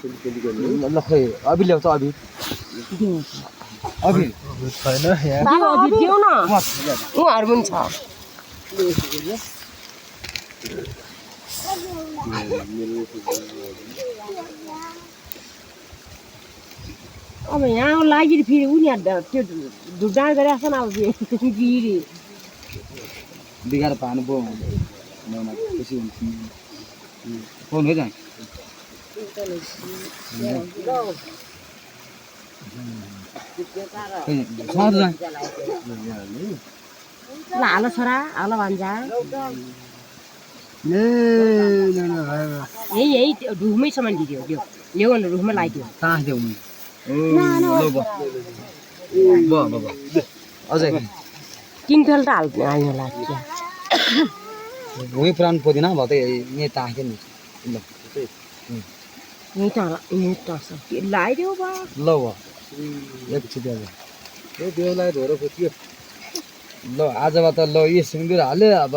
ल खै अभि ल्याउँछ अभि अभि छैन बाबा अभि देऊ न उहाँहरु पनि छ अब यहाँ लागि फेरि उनीहरु त्यो ढुड्डाड गरिराख्छ न अब बिरी बिगार पानी पो ल्याउन खुसी हुन्छ फोन हो जान्छ ल हाल छोरा हाल भन्छ यही रुखमै सामान दियो ल्याउ न रुखमा लगाइदियो कहाँ देऊ अझै किन्थल त हाल्नु लाग्यो भूमि प्राण पोदिन भयो त यही ताके नि ल यही त लगाइदियो बा ल भयो एकचोटि अब ए देउलाई धोरो फुट्यो ल आजबाट ल यो सिन्दुर हाल्यो अब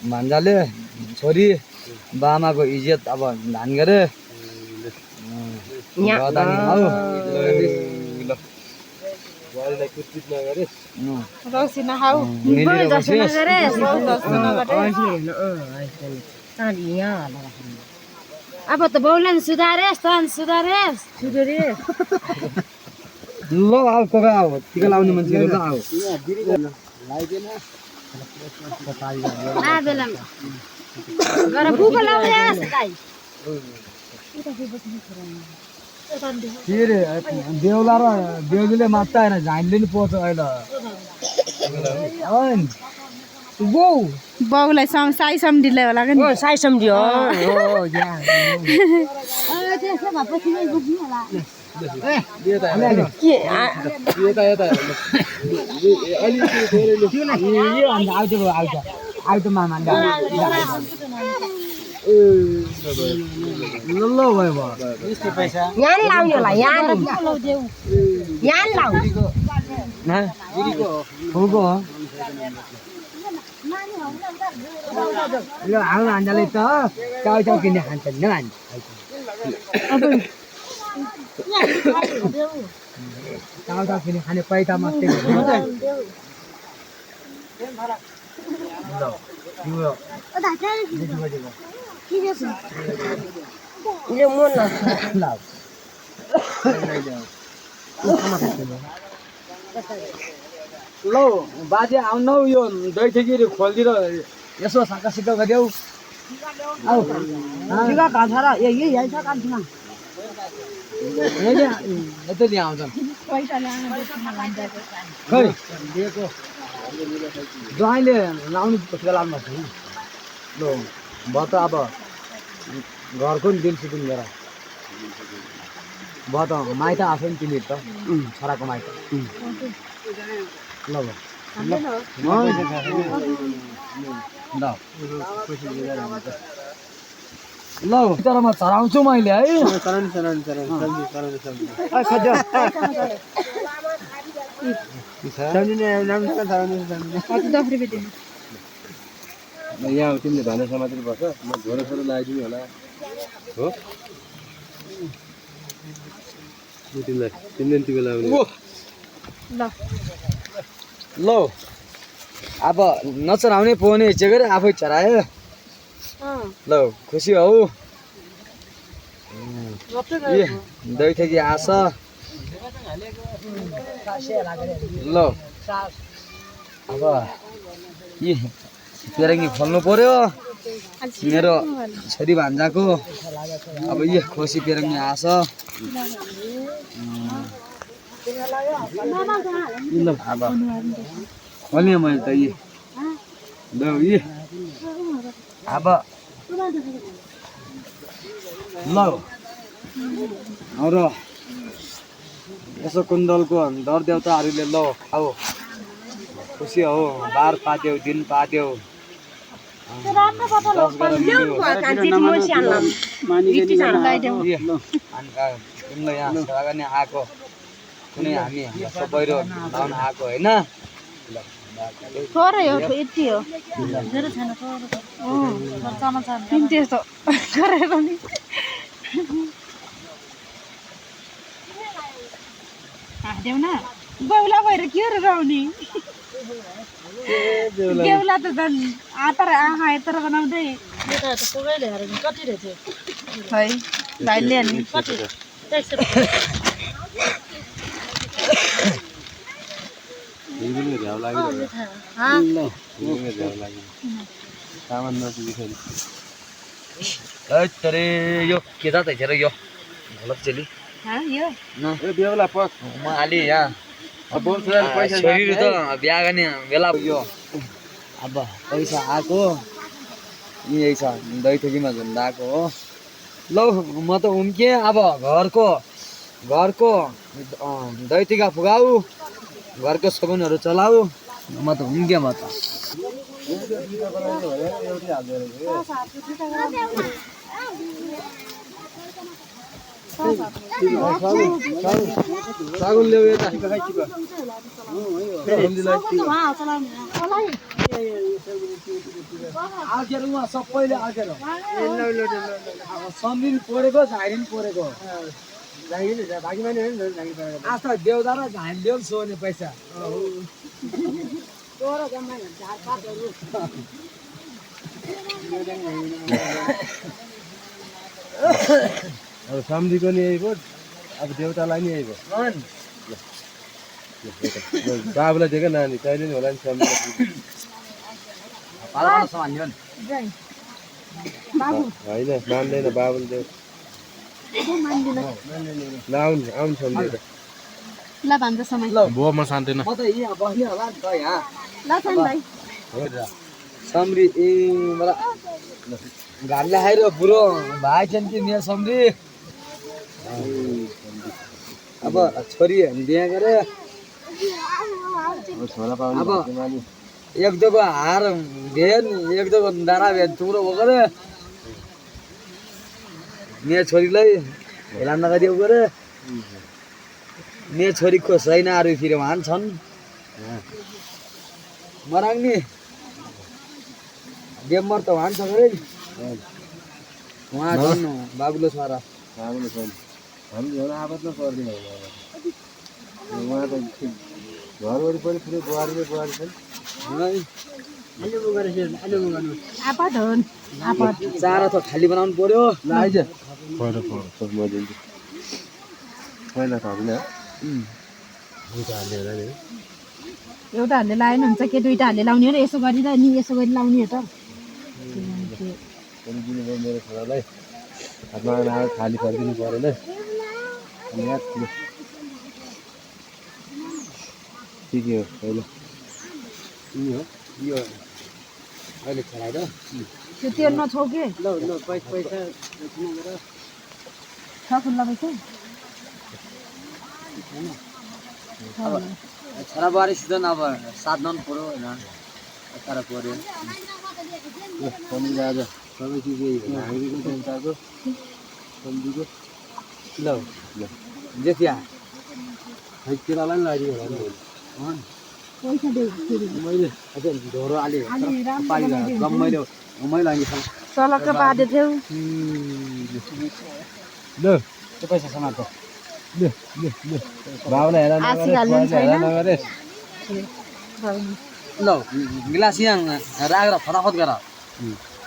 भान्जाले छोरी बामाको इज्जत अब धान गरे अब त बाउलाई सुधारेस् त सुधारेस् ल अब कोही अब टिका लाउने मान्छेहरू ल आऊ के रे बेहुला र बेहुलीले मात्ता होइन झाइनले नि पोछ अहिले बाउलाई साई सम्झिले होला कि साई सम्झियो हान्जाले त चाउ किन्ने खान्छ नि चाउ किन्ने खाने पैसा मात्रै ल बाजे आउनु यो दही ठेकीहरू खोलिदिएर यसो साका सिक्का गरिदेऊ आऊ यतै लिएर आउँछन् खै दिएको ज्वाइँले लाउनु टिका लाउनु भएको छैन ल भयो त अब घरको नि दिल सुटिङ गर भयो त माइत आफै नि तिमीहरू त छोराको माइत ल ल बिचरामा चराउँछु मैले है यहाँ तिमीले धान समातेर बस्छ म झोरो सोरो लगाइदिनु होला हो तिमीलाई तिमीले टिका लगाउने ल अब नचराउने पाउने हिँड्छ गरे आफै चरायो ल खुसी हौ दही ठेकी आछ ल अब पेरङ्गी खोल्नु पर्यो मेरो छोरी भान्जाको अब यो खुसी पेरङ्गी आछ अब खोल्ने मैले त अब ल र यसो कुन्दलको दर देउताहरूले ल खाऊ खुसी हो बार पाद्यौ दिन पाद्यौ तिमीलाई यहाँ सेवा गर्ने आएको कुनै हामी सबैरो लाउन आएको होइन थोरै हो यति हो धेरै छैन त्यस्तो गरेर नि देऊ न बेहुला भएर के रगाउने बेहुला त झन् आतर आँखा यत्र बनाउँदै कति रहेछ है भाइले अनि तरे यो के जात है यो गलत चली यो न म अलि यहाँ शरीर त बिहा गर्ने बेला यो अब पैसा आएको यही छ दैथकीमा झुन्ड आएको हो ल म त उम्के अब घरको दैथिका फुगाऊ घरको सगुनहरू चलाऊ म त उम्के म त सागुन ल्याऊ यता आगेर उहाँ सबैले आगेर सम्झिन परेको झाइरिन परेको आज त देउदा र झाइन देऊ सोने पैसा अब सम्झीको नि आइबो अब देउतालाई नि आइबो बाबुलाई दिएको नानी कहिले नि होला नि सम्झी होइन मान्दैन बाबुले देऊ आउनु सम्झी ल भन्छ समय बुवामा शान्तिन म त यहाँ बस्ने होला नि त यहाँ ल सन भाइ सम्री ए मलाई घामले खाइरो बुढो भाइ छन् कि मेरो सम्री अब छोरी बिहा गरे छोरा पाउने अब एक दोको हार भेन एक दोको डाँडा भेन थुप्रो भएको रे मेरो छोरीलाई हेला नगरिएको गरे मेरो छोरीको छैन अरू फेरि उहाँ छन् मराङ्ने डेम्बर त उहाँ छ गरे उहाँ छन् बाबुलो छोरा बाबुले छोरी हामीले एउटा आपतमा पर्दैन उहाँ त घर वरिपरि पुरै बुहारी छन् आपत हो आपत चारो त खाली बनाउनु पर्यो ल आइज पहिला म दिन्छु पहिला त होइन एउटा हालले लाएन हुन्छ के दुईटा हालले लाउने हो र यसो गरी र नि यसो गरी लाउने हो त दिनुभयो मेरो छोरालाई हातमा आएर खाली फर्किनु परेन अनि यहाँ के हो पहिला यो अहिले खेलाएर त्यो तेल नछौ के ल पैसा छ खुल्ला पैसा छोरा बुहारीसित अब साथ नन पऱ्यो होइन तर पऱ्यो सम्झी आज सबै चिज हामीको देउताको सम्झीको ल जेठिया खै केरालाई पनि लाइदियो होला नि पैसा देऊ फेरि मैले अझ ढोरो अलि पाली रमाइलो लागि सलक्क पादे थियौ ल त्यो पैसा समातो बाबुलाई हेर आसी हाल्नु छैन नगरे ल गिलास यहाँ राखेर फटाफट गर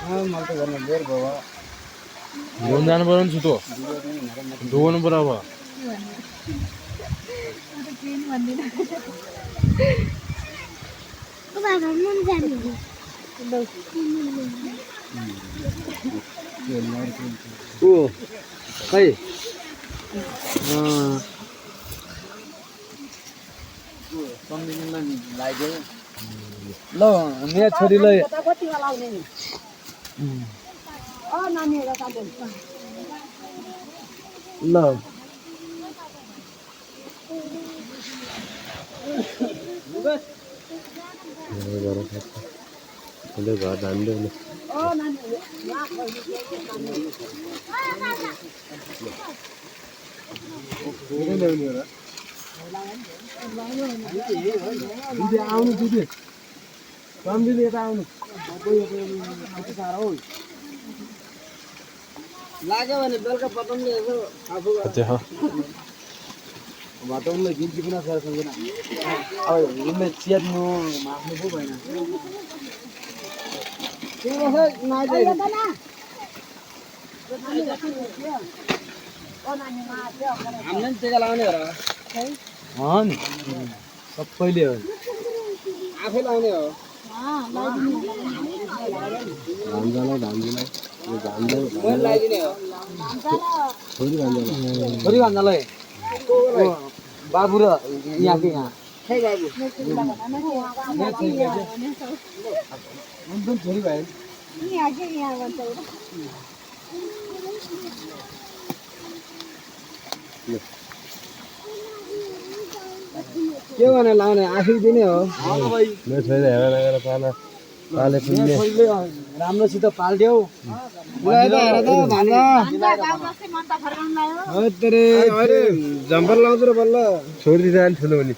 मैले त गर्न बेर भयो धुन जानु पर्यो नि छिटो धुनु पर्यो अब ओ खै ल मेरो छोरीलाई ल घर धान्दै आउनु दिदी सम्झिने यता आउनु लाग्यो भने बेलुका पठाउनु आफू भटौनलाई गिन्ती पनि सर सक्दैन अब उनले चेत्नु माफ्नु पो भएन हामीले नि टेका लगाउने हो नि सबैले हो आफै लाउने हो लगाइदिने हो छोरी भन्दालाई बाबु र यहाँको यहाँ खै बाबु छोरी भयो के भने लाउने आफै दिने हो राम्रोसित पाल्देऊ जम्पर लाउँछ र बल्ल छोरी जाने ठुलो भने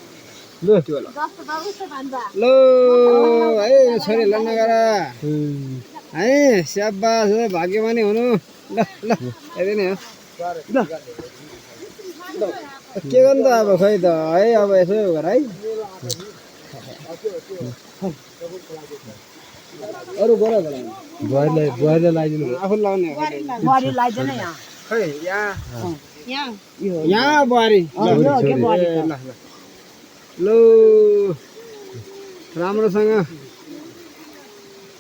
ल लो है छोरी लड्न गर है स्याबास भाग्यमानी हुनु ल ल यति नै हो के गर्नु त अब खै त है अब यसो गर है अरू गोरा बुहारीलाई लगाइदिनु आफू लाउने बुहारी लगाइदिएन यहाँ खै यहाँ यहाँ बुहारी बुहारी लो राम्रोसँग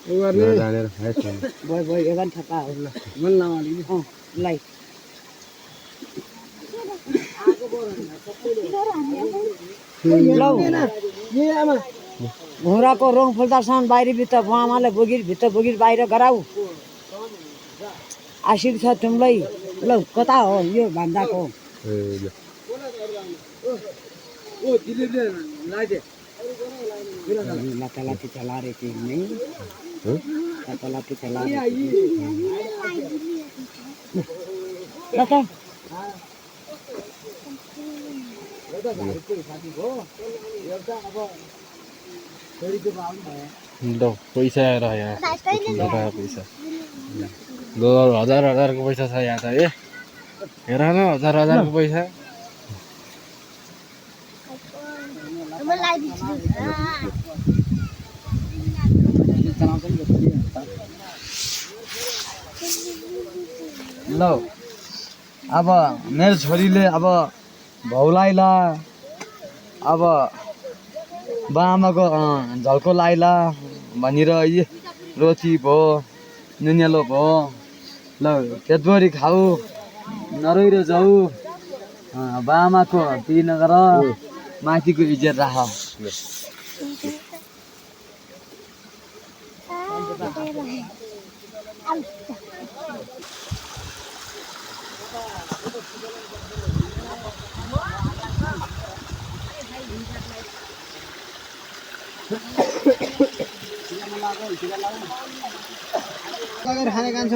उ गर्ने भयो एघार ठप्पा हो मन लाउनु लाई घुँराको रङ फुल्दासम्म बाहिर भित्र आमाले बोगिर भित्र बोगिर बाहिर गराऊ आशिर छ तिमीलाई ल कता हो यो भन्दाको ओ दिलीपले लाइदे लाती चला रही थी नहीं लाती चला रही पैसा आएर यहाँ पैसा ल हजारको पैसा छ यहाँ त ए हेर न हजारको पैसा ल अब मेरो छोरीले अब भाउलाइला अब बाआमाको झल्को लाइला भनेर रोटी भयो नुनियालो भयो ल पेटभरि खाऊ नरोइरो जाऊ बाआमाको पिर नगर माथिको इज्जत राख खाने कान्छ